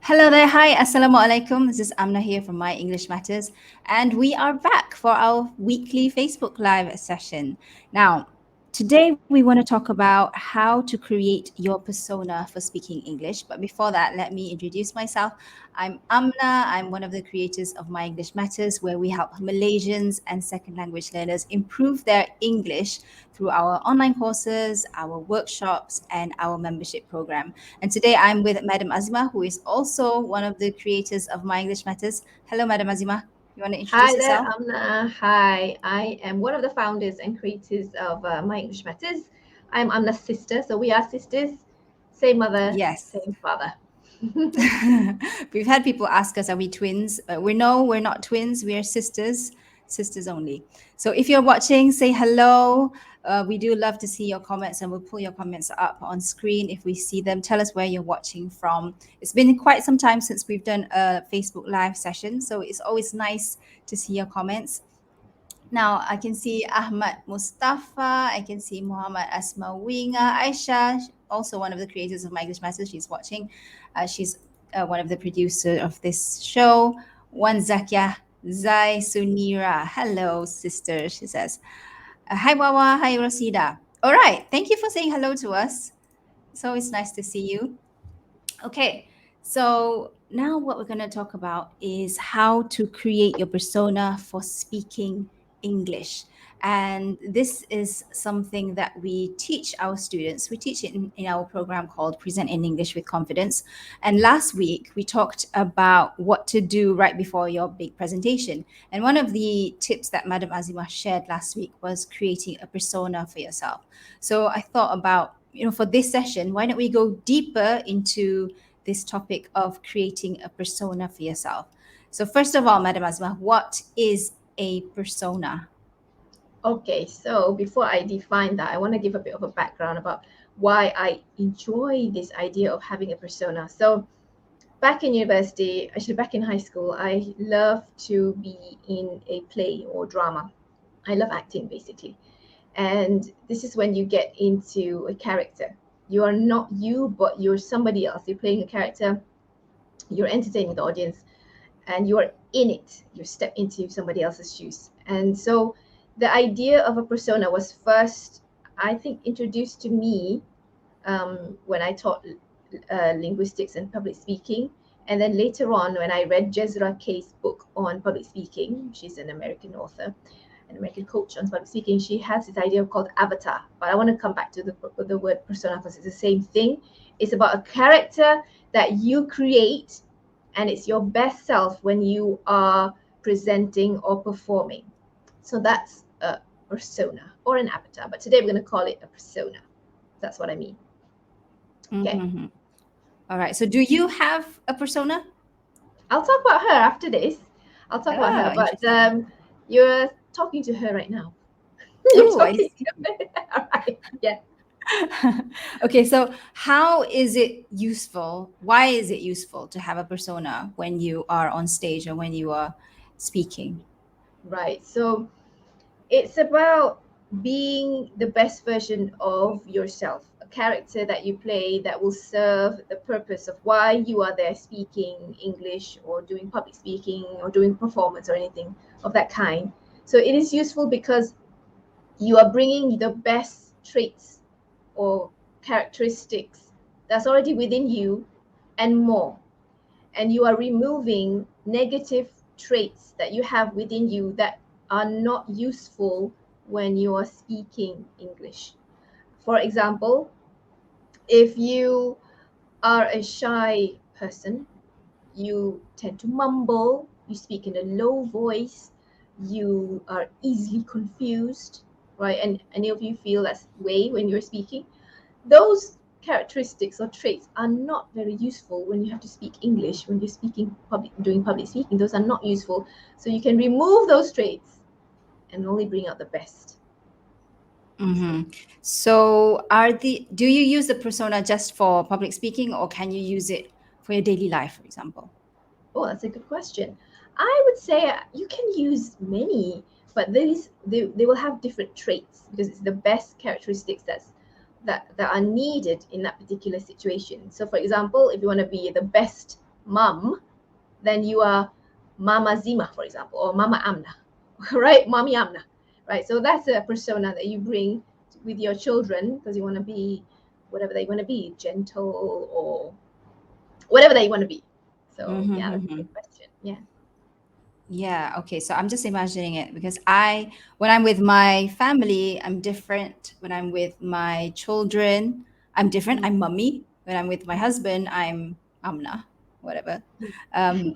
Hello there. Hi. Assalamu alaikum. This is Amnah here from My English Matters. And we are back for our weekly Facebook Live session. Now, today we want to talk about how to create your persona for speaking English. But before that, let me introduce myself. I'm Amna. I'm one of the creators of My English Matters, where we help Malaysians and second language learners improve their English through our online courses, our workshops, and our membership program. And today I'm with Madam Azimah, who is also one of the creators of My English Matters. Hello, Madam Azimah. You want to introduce Hi there, yourself? Amna. Hi, I am one of the founders and creators of My English Matters. I'm Amna's sister, so we are sisters, same mother, Yes. same father. We've had people ask us, are we twins? We're not twins. We are sisters, sisters only. So if you're watching, say hello. We do love to see your comments and we'll pull your comments up on screen if we see them. Tell us where you're watching from. It's been quite some time since we've done a Facebook Live session, so it's always nice to see your comments. Now I can see Ahmad Mustafa, I can see Muhammad Asma Winga, Aisha, also one of the creators of My English Masters. She's watching. She's one of the producers of this show. One Zakia Zai Sunira. Hello, sister, she says. Hi, Wawa. Hi, Rosida. All right. Thank you for saying hello to us. It's always nice to see you. Okay, so now what we're going to talk about is how to create your persona for speaking English. And this is something that we teach our students. We teach it in our program called Present in English with Confidence. And last week, we talked about what to do right before your big presentation. And one of the tips that Madam Azimah shared last week was creating a persona for yourself. So I thought about, for this session, why don't we go deeper into this topic of creating a persona for yourself? So, first of all, Madam Azma, what is a persona? Okay, so before I define that, I want to give a bit of a background about why I enjoy this idea of having a persona. So, back in university, actually back in high school, I love to be in a play or drama. I love acting basically. And this is when you get into a character. You are not you, but you're somebody else. You're playing a character, you're entertaining the audience, and you're in it. You step into somebody else's shoes. And so the idea of a persona was first, I think, introduced to me when I taught linguistics and public speaking. And then later on, when I read Jezra Kay's book on public speaking, she's an American author, an American coach on public speaking, she has this idea called avatar. But I want to come back to the word persona because it's the same thing. It's about a character that you create, and it's your best self when you are presenting or performing. So that's a persona or an avatar. But today we're going to call it a persona. That's what I mean. Okay. Mm-hmm. All right. So, do you have a persona? I'll talk about her after this. I'll talk about her, Oh, but interesting. you're talking to her right now. You're Oh, I talking see. to her. All right. Yeah. Okay, so how is it useful? Why is it useful to have a persona when you are on stage or when you are speaking? Right. So it's about being the best version of yourself, a character that you play that will serve the purpose of why you are there speaking English or doing public speaking or doing performance or anything of that kind. So it is useful because you are bringing the best traits or characteristics that's already within you and more. And you are removing negative traits that you have within you that are not useful when you are speaking English. For example, if you are a shy person, you tend to mumble, you speak in a low voice, you are easily confused, right? And any of you feel that way when you're speaking? Those characteristics or traits are not very useful when you have to speak English, when you're speaking public, doing public speaking. Those are not useful. So you can remove those traits and only bring out the best. So, Mm-hmm. So, do you use the persona just for public speaking, or can you use it for your daily life, for example? oh, that's a good question. I would say you can use many, but they will have different traits because it's the best characteristics that are needed in that particular situation. So, for example, if you want to be the best mum, then you are Mama Azimah, for example, or Mama Amnah, right? Mommy Amnah, right? So that's a persona that you bring with your children because you want to be whatever they want to be, gentle or whatever they want to be. So yeah, that's a good question. Yeah. Yeah, okay. So I'm just imagining it because when I'm with my family, I'm different. When I'm with my children, I'm different. I'm mummy. When I'm with my husband, I'm Amna, whatever. Um,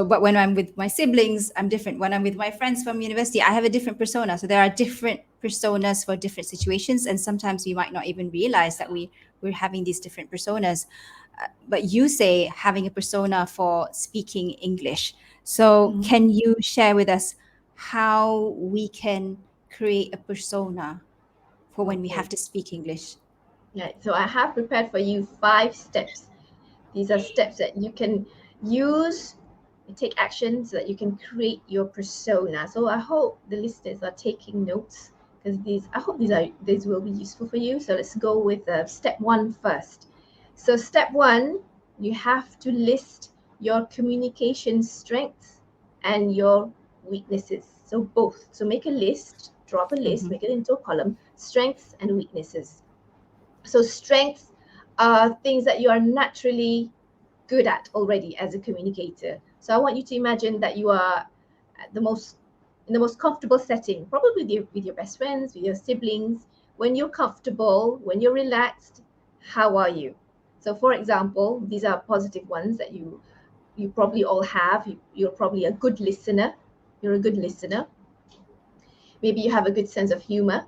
but when I'm with my siblings, I'm different. When I'm with my friends from university, I have a different persona. So there are different personas for different situations, and sometimes we might not even realize that we're having these different personas. But you say having a persona for speaking English. So, Mhm. can you share with us how we can create a persona for when we Okay. have to speak English? Yeah. So I have prepared for you 5 steps. These are steps that you can use, take action so that you can create your persona. So I hope the listeners are taking notes because I hope these will be useful for you. So let's go with step 1 first. So step 1, you have to list your communication strengths and your weaknesses. So both. So make a list, drop a list, Mm-hmm. make it into a column, strengths and weaknesses. So strengths are things that you are naturally good at already as a communicator. So I want you to imagine that you are at the most in the most comfortable setting, probably with your best friends, with your siblings. When you're comfortable, when you're relaxed, how are you? So for example, these are positive ones that you probably all have. You're probably a good listener. You're a good listener. Maybe you have a good sense of humor,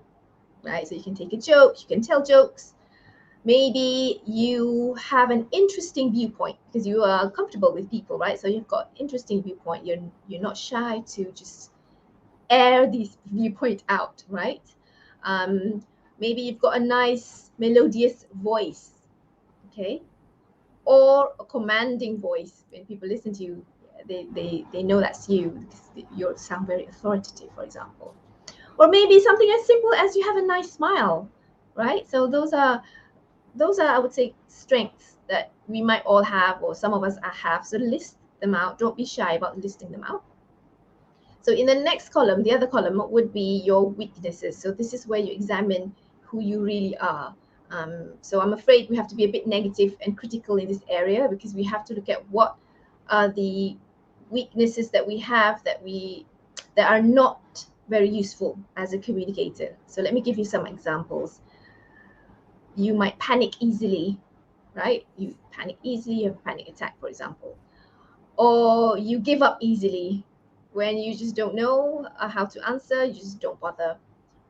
right? So you can take a joke, you can tell jokes. Maybe you have an interesting viewpoint because you are comfortable with people, right? So you've got interesting viewpoint. You're not shy to just air this viewpoint out, right? Um, Maybe you've got a nice melodious voice, okay, or a commanding voice. When people listen to you, they know that's you because you sound very authoritative, for example. Or maybe something as simple as you have a nice smile, right? So those are, I would say, strengths that we might all have, or some of us have. So list them out. Don't be shy about listing them out. So in the next column, the other column would be your weaknesses. So this is where you examine who you really are. So I'm afraid we have to be a bit negative and critical in this area because we have to look at what are the weaknesses that we have that are not very useful as a communicator. So let me give you some examples. You might panic easily, right? You panic easily, you have a panic attack, for example. Or you give up easily when you just don't know how to answer, you just don't bother.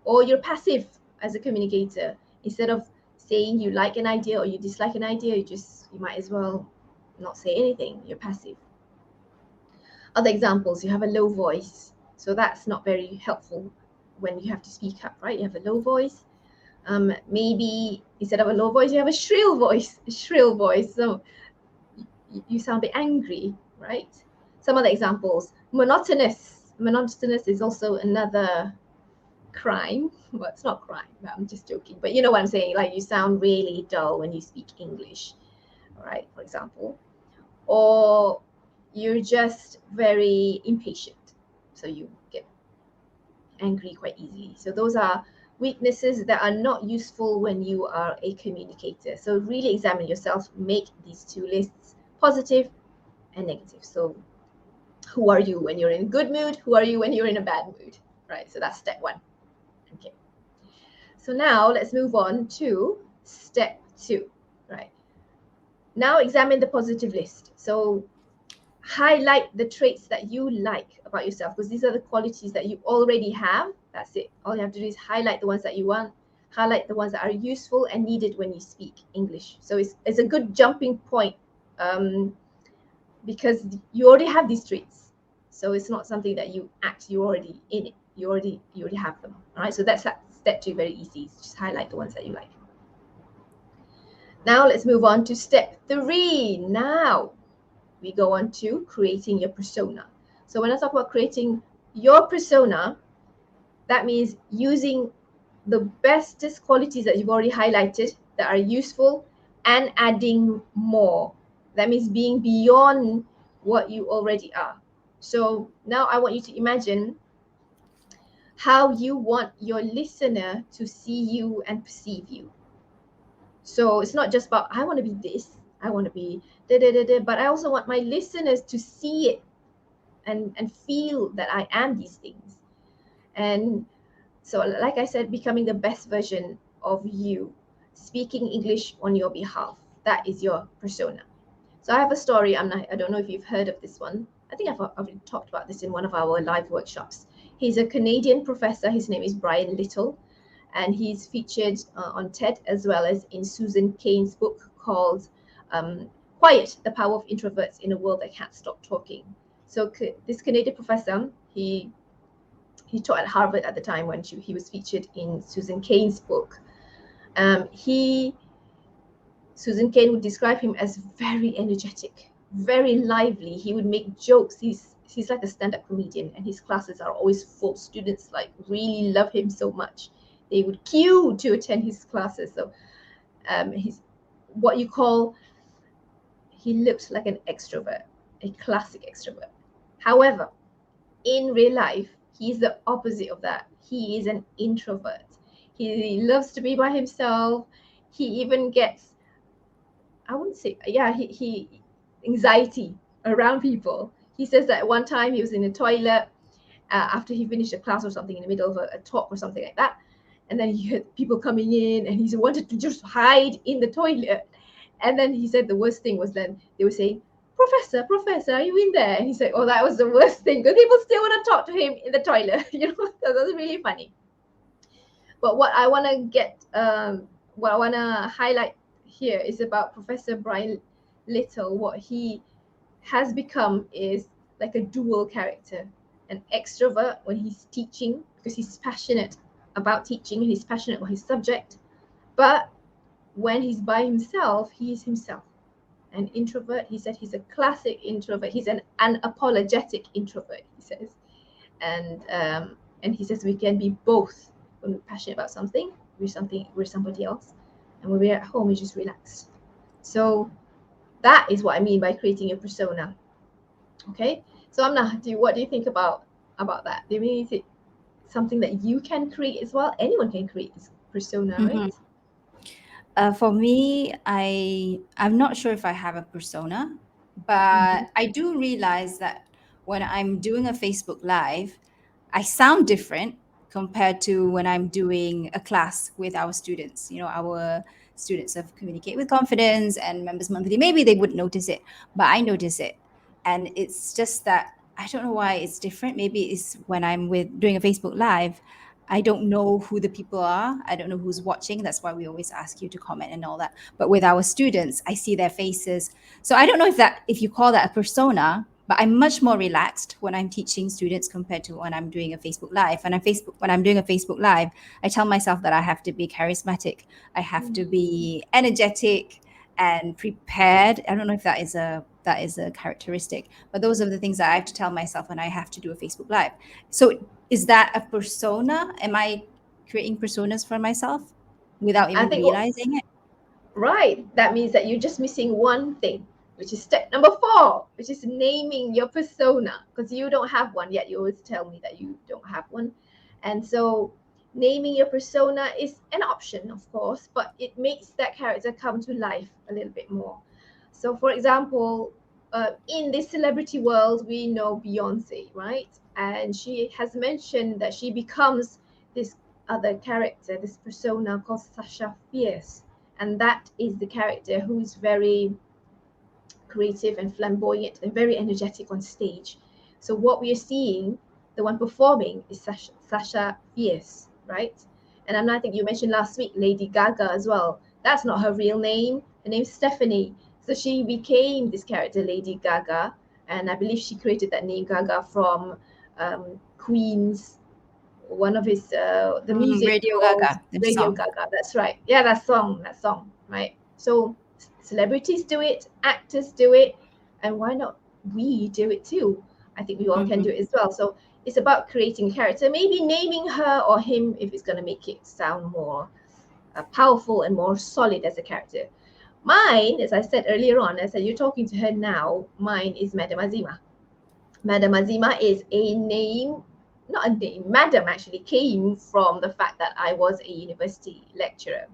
Or you're passive as a communicator. Instead of saying you like an idea or you dislike an idea, you might as well not say anything. You're passive. Other examples, you have a low voice. So that's not very helpful when you have to speak up, right? You have a low voice. Maybe instead of a low voice, you have a shrill voice. A shrill voice. So you sound a bit angry, right? Some other examples. Monotonous. Monotonous is also another crime. Well, it's not crime, but I'm just joking. But you know what I'm saying? Like you sound really dull when you speak English, all right, for example. Or you're just very impatient. So you get angry quite easily. So those are weaknesses that are not useful when you are a communicator. So really examine yourself, make these 2 lists, positive and negative. So who are you when you're in a good mood? Who are you when you're in a bad mood? Right. So that's step 1. Okay. So now let's move on to step 2. Right. Now examine the positive list. So highlight the traits that you like about yourself because these are the qualities that you already have. That's it. All you have to do is highlight the ones that you want, highlight the ones that are useful and needed when you speak English. So it's a good jumping point because you already have these traits. So it's not something that you're already in it. You already have them. All right. So that's step 2, very easy. Just highlight the ones that you like. Now let's move on to step 3. Now we go on to creating your persona. So when I talk about creating your persona, that means using the bestest qualities that you've already highlighted that are useful and adding more. That means being beyond what you already are. So now I want you to imagine how you want your listener to see you and perceive you. So it's not just about I want to be this, I want to be da da da da, but I also want my listeners to see it and feel that I am these things. And so, like I said, becoming the best version of you, speaking English on your behalf. That is your persona. So I have a story. I don't know if you've heard of this one. I think I've already talked about this in one of our live workshops. He's a Canadian professor. His name is Brian Little, and he's featured on TED as well as in Susan Cain's book called Quiet, the Power of Introverts in a World That Can't Stop Talking. So this Canadian professor, he taught at Harvard at the time when he was featured in Susan Cain's book. Susan Cain would describe him as very energetic, very lively. He would make jokes. He's like a stand-up comedian, and his classes are always full. Students like really love him so much. They would queue to attend his classes. So he's what you call, he looked like an extrovert, a classic extrovert. However, in real life, he's the opposite of that. He is an introvert. He loves to be by himself. He even gets, I wouldn't say, yeah, he anxiety around people. He says that one time he was in the toilet after he finished a class or something, in the middle of a talk or something like that. And then he heard people coming in and he wanted to just hide in the toilet. And then he said the worst thing was then they were saying, Professor, are you in there? And he said, oh, that was the worst thing because people still want to talk to him in the toilet. That was really funny. But what I want to what I want to highlight here is about Professor Brian Little. What he has become is like a dual character, an extrovert when he's teaching because he's passionate about teaching and he's passionate about his subject. But when he's by himself, he is himself. An introvert, he said he's a classic introvert. He's an unapologetic introvert, he says. And he says we can be both. When we're passionate about something, we're somebody else. And when we're at home, we're just relaxed. So that is what I mean by creating a persona. Okay. So Amnah, what do you think about that? Do you mean is it something that you can create as well? Anyone can create this persona, right? For me, I'm not sure if I have a persona, Mm-hmm. but I do realize that when I'm doing a Facebook Live, I sound different compared to when I'm doing a class with our students. Our students of Communicate with Confidence and Members Monthly. Maybe they wouldn't notice it, but I notice it, and it's just that I don't know why it's different. Maybe it's when I'm doing a Facebook Live. I don't know who the people are. I don't know who's watching. That's why we always ask you to comment and all that. But with our students, I see their faces. So I don't know if you call that a persona, but I'm much more relaxed when I'm teaching students compared to when I'm doing a Facebook Live. And when I'm doing a Facebook Live, I tell myself that I have to be charismatic. I have to be energetic and prepared. I don't know if that is a characteristic, but those are the things that I have to tell myself when I have to do a Facebook Live. So is that a persona? Am I creating personas for myself without I even think realizing it? right. That means that you're just missing one thing, which is step number 4, which is naming your persona, because you don't have one yet. You always tell me that you don't have one. And so naming your persona is an option, of course, but it makes that character come to life a little bit more. So, for example, in this celebrity world, we know Beyonce, right? And she has mentioned that she becomes this other character, this persona called Sasha Fierce, and that is the character who's very creative and flamboyant and very energetic on stage. So what we are seeing, the one performing is Sasha Fierce, right? And I think you mentioned last week Lady Gaga as well. That's not her real name. Her name's Stephanie. So she became this character, Lady Gaga, and I believe she created that name Gaga from Queen's, one of his the music Radio called Gaga, the Radio song. Gaga. That's right. Yeah, that song, right? So celebrities do it, actors do it, and why not we do it too? I think we all can do Mhm. it as well. So it's about creating a character, maybe naming her or him if it's going to make it sound more powerful and more solid as a character. Mine, as I said earlier on, I said you're talking to her now, mine is Madam Azimah. Madam Azimah is a name, not a name, Madam actually came from the fact that I was a university lecturer.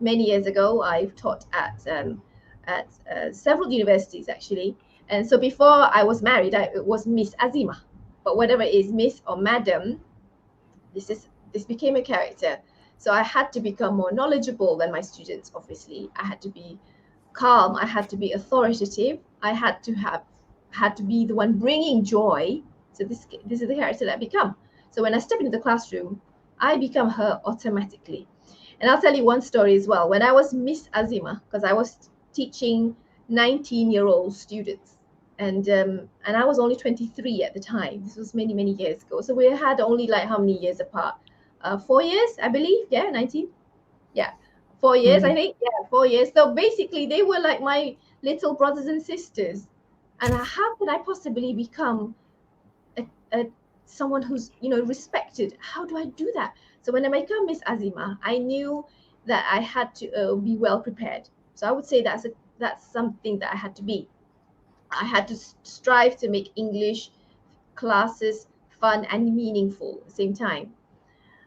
Many years ago, I've taught at several universities actually. And so before I was married, it was Miss Azimah. But whatever it is, Miss or Madam, this became a character. So I had to become more knowledgeable than my students, obviously. I had to be calm, I had to be authoritative, I had to be the one bringing joy. So this is the character that I become. So when I step into the classroom, I become her automatically. And I'll tell you one story as well. When I was Miss Azimah, because I was teaching 19-year-old students, and I was only 23 at the time. This was many years ago. So we had only like how many years apart? 4 years, I believe. Yeah, 19. Yeah, 4 years, I Mm. think. Yeah, 4 years. So basically, they were like my little brothers and sisters. And how could I possibly become a someone who's respected? How do I do that? So when I became Miss Azima, I knew that I had to be well prepared. So I would say that's something that I had to be. I had to strive to make English classes fun and meaningful at the same time.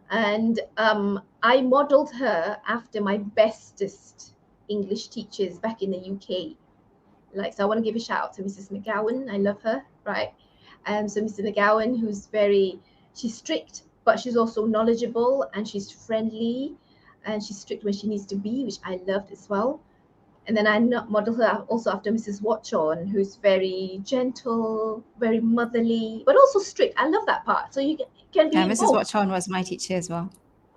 And I modeled her after my bestest English teachers back in the UK. Like, so I want to give a shout out to Mrs. McGowan. I love her, right? So Mrs. McGowan, she's strict, but she's also knowledgeable and she's friendly, and she's strict when she needs to be, which I loved as well. And then I model her also after Mrs. Watchon, who's very gentle, very motherly, but also strict. I love that part. So you can Yeah, be Mrs. both. Watchon was my teacher as well.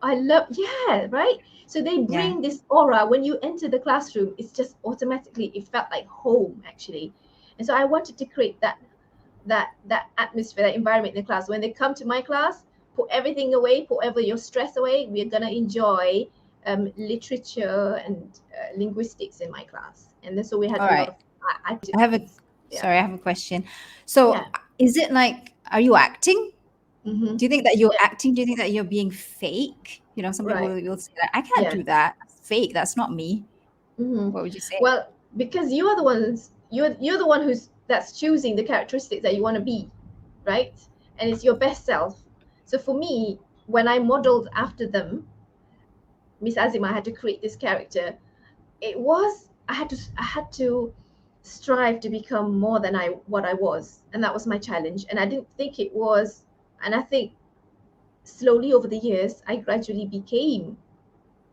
Yeah, right. So they Yeah. bring this aura when you enter the classroom. It's just automatically, it felt like home actually. And so I wanted to create that atmosphere, that environment in the class. When they come to my class, put everything away, put ever your stress away. We're gonna enjoy literature and linguistics in my class. And then so we had All a lot right. of I have a activities. Yeah, sorry, I have a question. So, yeah. is it like, are you acting? Mm-hmm. Do you think that you're Yeah, acting? Do you think that you're being fake? You know, some people right. will say that I can't Yeah. do that. That's fake. That's not me. Mm-hmm. What would you say? Well, because you are the ones, you're the one that's choosing the characteristics that you want to be, right? And it's your best self. So for me, when I modeled after them, Miss Azima had to create this character. It was I had to strive to become more than what I was, and that was my challenge. And I didn't think it was, and I think slowly over the years, I gradually became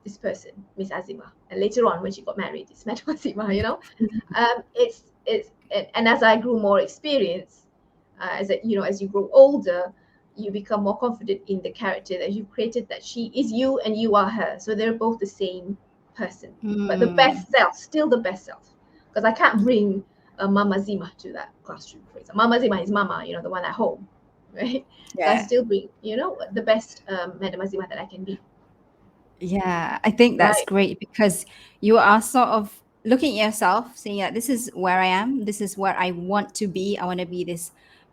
this person, Miss Azima. And later on, when she got married, it's Madam Azima. And as I grew more experience, as you grow older, you become more confident in the character that you've created. That she is you and you are her, so they're both the same person, but the Hmm. best self, still the best self. Because I can't bring Mama Zima to that classroom, for example. Mama Zima is Mama, the one at home, right? So I Yeah. still bring, the best Madam Azima that I can be, Yeah, I think that's right? great because you are sort of looking at yourself, saying that this is where I am, this is where I want to be. I want to be this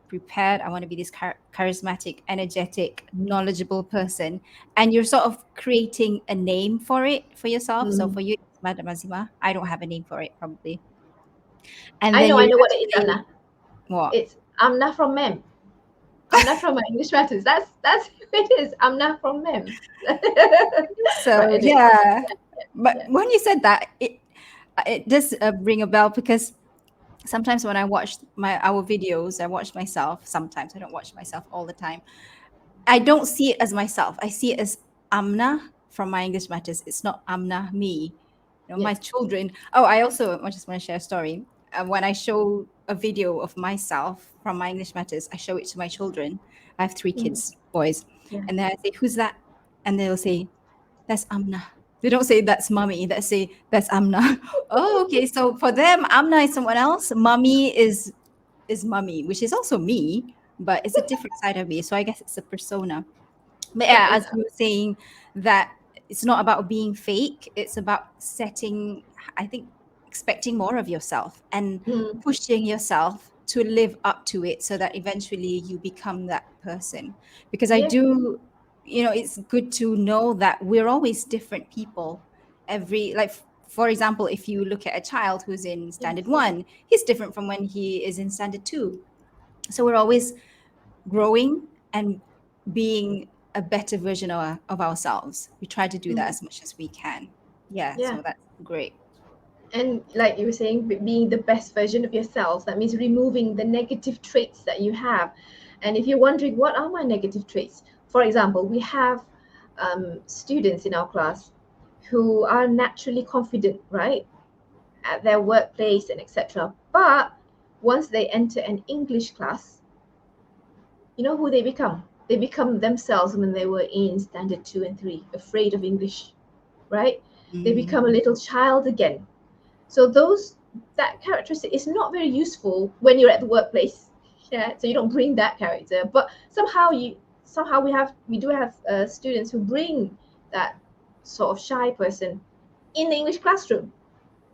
prepared, I want to be this charismatic, energetic, knowledgeable person. And you're sort of creating a name for it for yourself. So Mm. for you, it's Madam Azima. I don't have a name for it, probably. And I then know, you're I know what it is, actually Amna. what? It's Amna from Mem. Amna from my English matters. That's who it is. Amna from Mem. So But it is. yeah, but Yeah. when you said that, it does ring a bell because sometimes when I watch our videos, I watch myself. Sometimes I don't watch myself all the time. I don't see it as myself. I see it as Amna from my English matters. It's not Amna me. You know, my Yes. children. Oh, I just want to share a story. When I show a video of myself from my English matters, I show it to my children. I have three Mm. kids, boys, Yeah. and then I say, "Who's that?" And they'll say, "That's Amna." They don't say that's mommy. They say that's Amna. Oh, okay. So for them, Amna is someone else. Mommy is mummy, which is also me, but it's a different side of me. So I guess it's a persona. But yeah, as Yeah. you were saying, that it's not about being fake, it's about setting, I think, expecting more of yourself and Mm. pushing yourself to live up to it so that eventually you become that person. Because I Yeah. do, it's good to know that we're always different people. For example, if you look at a child who's in standard one, he's different from when he is in standard two. So we're always growing and being a better version of ourselves. We try to do that Mm. as much as we can. Yeah, Yeah. so that's great. And like you were saying, being the best version of yourself, that means removing the negative traits that you have. And if you're wondering, what are my negative traits? For example, we have students in our class who are naturally confident, right, at their workplace and etc. But once they enter an English class, you know who they become? They become themselves when they were in standard 2 and 3, afraid of English, right? They Mm. become a little child again. So that characteristic is not very useful when you're at the workplace. Yeah, so you don't bring that character. But somehow we do have students who bring that sort of shy person in the English classroom.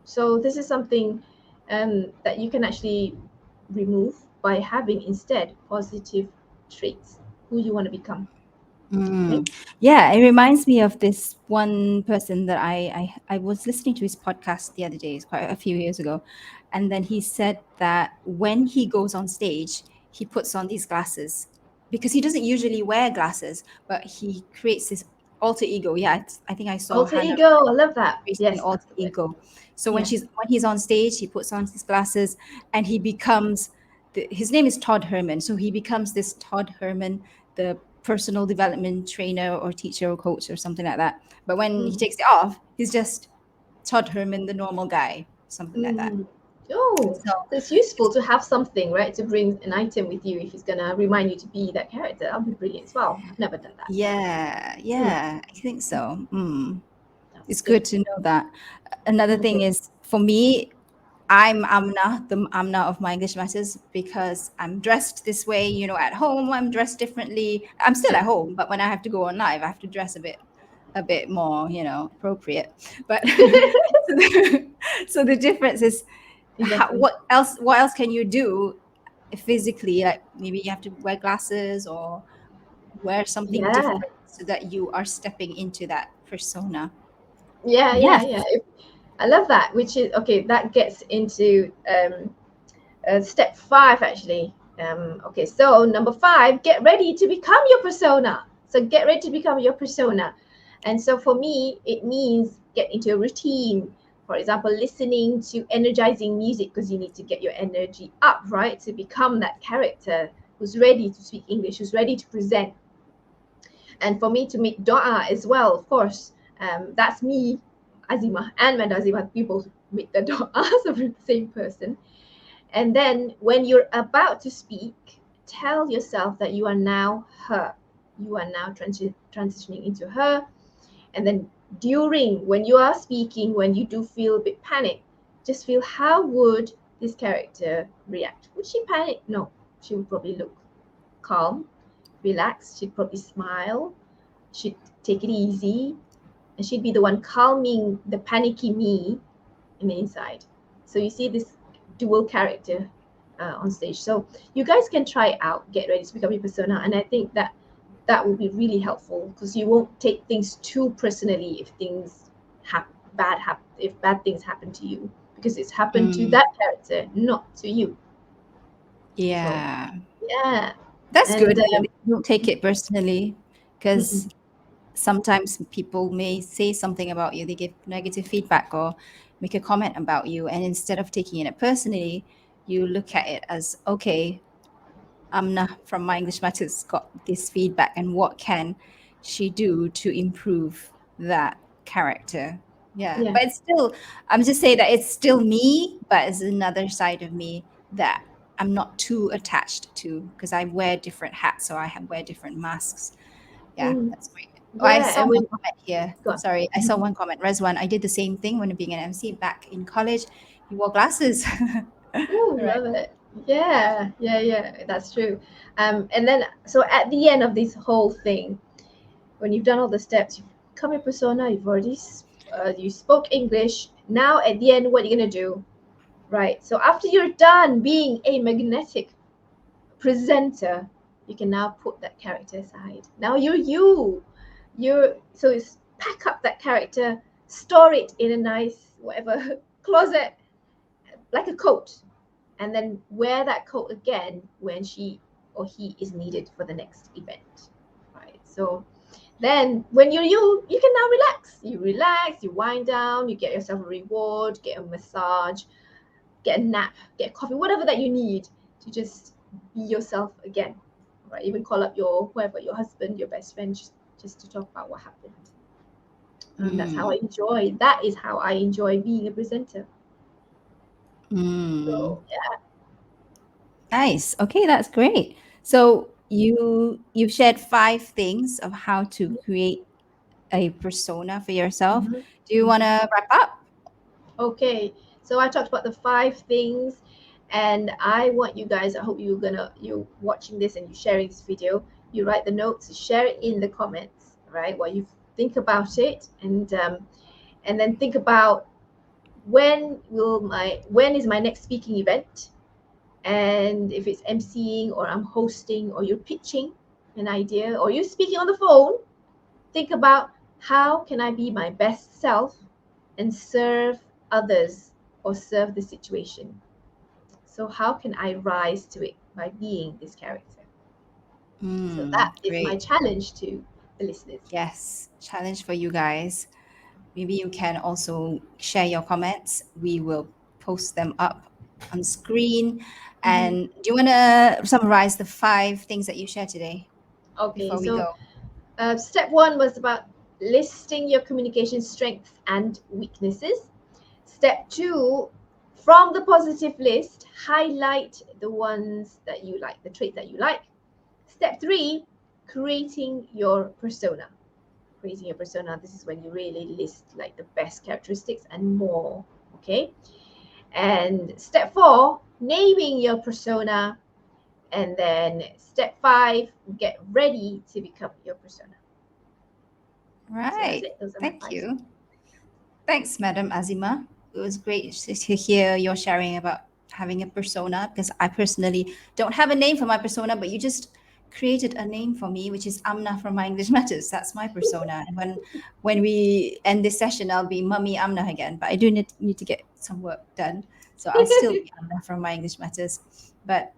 So this is something that you can actually remove by having instead positive traits, who you want to become. Okay. Yeah, it reminds me of this one person that I was listening to his podcast the other day, it's quite a few years ago. And then he said that when he goes on stage, he puts on these glasses because he doesn't usually wear glasses, but he creates this alter ego. Yeah, I think I saw Alter Hannah ego, I love that. creates an Yes, alter that's the word. ego. So Yeah. when he's on stage, he puts on his glasses and he becomes his name is Todd Herman. So he becomes this Todd Herman, the personal development trainer or teacher or coach or something like that. But when he Mm. takes it off, he's just Todd Herman, the normal guy, something like that. Mm. Oh, So so it's useful to have something, right? To bring an item with you if it's gonna remind you to be that character. That'll be brilliant as well. I've never done that. yeah, Mm. yeah, I think so. That's It's good. good to know that. Another thing Okay. is for me, I'm Amna, the Amna of my English matters, because I'm dressed this way. At home I'm dressed differently. I'm still Yeah. at home, but when I have to go on live, I have to dress a bit more, appropriate. But so the difference is Exactly. what else can you do physically? Like maybe you have to wear glasses or wear something Yeah. different so that you are stepping into that persona. Yeah. Yeah. Yes. Yeah. I love that. Which is okay. That gets into step 5 actually. Okay, so number 5, get ready to become your persona. So get ready to become your persona. And so for me, it means get into a routine. For example, listening to energizing music because you need to get your energy up, right? To become that character who's ready to speak English, who's ready to present. And for me to make dua as well, of course, that's me, Azimah and Madam Azimah. We both make the dua, so we're the same person. And then when you're about to speak, tell yourself that you are now her. You are now transitioning into her. And then during, when you are speaking, when you do feel a bit panic, just feel how would this character react? Would she panic? No, she would probably look calm, relaxed. She'd probably smile. She'd take it easy. And she'd be the one calming the panicky me in the inside. So you see this dual character on stage. So you guys can try it out, get ready to become your persona, and I think that that will be really helpful because you won't take things too personally if things if bad things happen to you because it's happened to Mm, that character, not to you. So yeah. yeah, That's and good. Don't take it personally because mm-mm, sometimes people may say something about you, they give negative feedback or make a comment about you. And instead of taking it personally, you look at it as, okay, Amna from My English Matters got this feedback, and what can she do to improve that character? Yeah, yeah, but it's still, I'm just saying that it's still me, but it's another side of me that I'm not too attached to because I wear different hats, so wear different masks. Yeah, mm, that's great. Oh, I yeah, saw and one when comment here. go on. Sorry, I saw Mhm. one comment. Rezwan, I did the same thing when being an MC back in college. You wore glasses. Oh, Right. love it. Yeah, yeah, yeah, that's true. And then so at the end of this whole thing, when you've done all the steps, you've become your persona, you've already you spoke English. Now at the end, what are you gonna do? Right. So after you're done being a magnetic presenter, you can now put that character aside. Now you're you. You're so it's pack up that character, store it in a nice whatever closet, like a coat, and then wear that coat again when she or he is needed for the next event, right? So then when you can now relax, you wind down, you get yourself a reward, get a massage, get a nap, get a coffee, whatever that you need to just be yourself again, right? Even call up your whoever, your husband, your best friend, just to talk about what happened. That's how I Mm. enjoy. That is how I enjoy being a presenter. Mm. So yeah. Nice. Okay, that's great. So you've shared 5 things of how to create a persona for yourself. Mhm, Do you want mhm. to wrap up? Okay, so I talked about the 5 things, and I want you guys. I hope you're watching this and you're sharing this video. You write the notes, share it in the comments, right? What you think about it, and then think about when is my next speaking event, and if it's emceeing or I'm hosting or you're pitching an idea or you're speaking on the phone, think about how can I be my best self and serve others or serve the situation. So how can I rise to it by being this character? So that is my Great. challenge to the listeners. Yes, challenge for you guys. Maybe you can also share your comments. We will post them up on screen. Mhm. And do you want to summarize the 5 things that you shared today Okay, before we so go? step one was about listing your communication strengths and weaknesses. Step two, from the positive list, highlight the ones that you like, the traits that you like. Step three, creating your persona. Creating your persona, this is when you really list like the best characteristics and more. Okay. And step four, naming your persona. And then step five, get ready to become your persona. So that's Right. it. Those are my Thank 5 steps. you. Thanks, Madam Azimah. It was great to hear your sharing about having a persona because I personally don't have a name for my persona, but you just created a name for me, which is Amna from My English Matters. That's my persona. And when we end this session, I'll be Mummy Amna again. But I do need to get some work done. So I'll still be Amna from My English Matters. But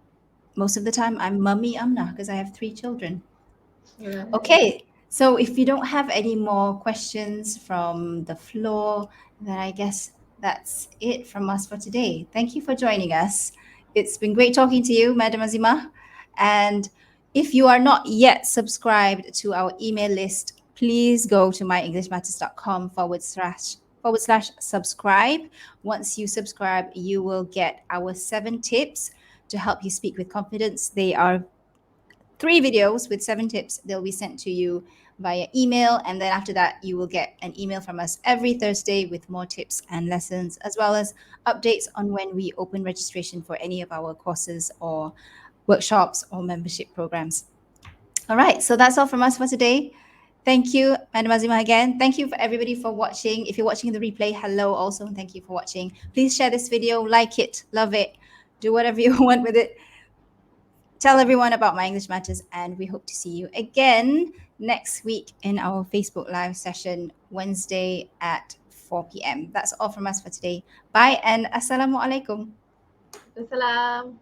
most of the time, I'm Mummy Amna because I have 3 children. Right. Okay, so if you don't have any more questions from the floor, then I guess that's it from us for today. Thank you for joining us. It's been great talking to you, Madam Azimah. And if you are not yet subscribed to our email list, please go to myenglishmatters.com forward slash subscribe. Once you subscribe, you will get our 7 tips to help you speak with confidence. They are 3 videos with 7 tips. They'll be sent to you via email. And then after that, you will get an email from us every Thursday with more tips and lessons, as well as updates on when we open registration for any of our courses or workshops or membership programs. All right. So that's all from us for today. Thank you, Madam Azima, again. Thank you for everybody for watching. If you're watching the replay, hello also, and thank you for watching. Please share this video, like it, love it, do whatever you want with it. Tell everyone about My English Matters, and we hope to see you again next week in our Facebook Live session, Wednesday at 4 p.m. That's all from us for today. Bye and Assalamualaikum. Wassalam.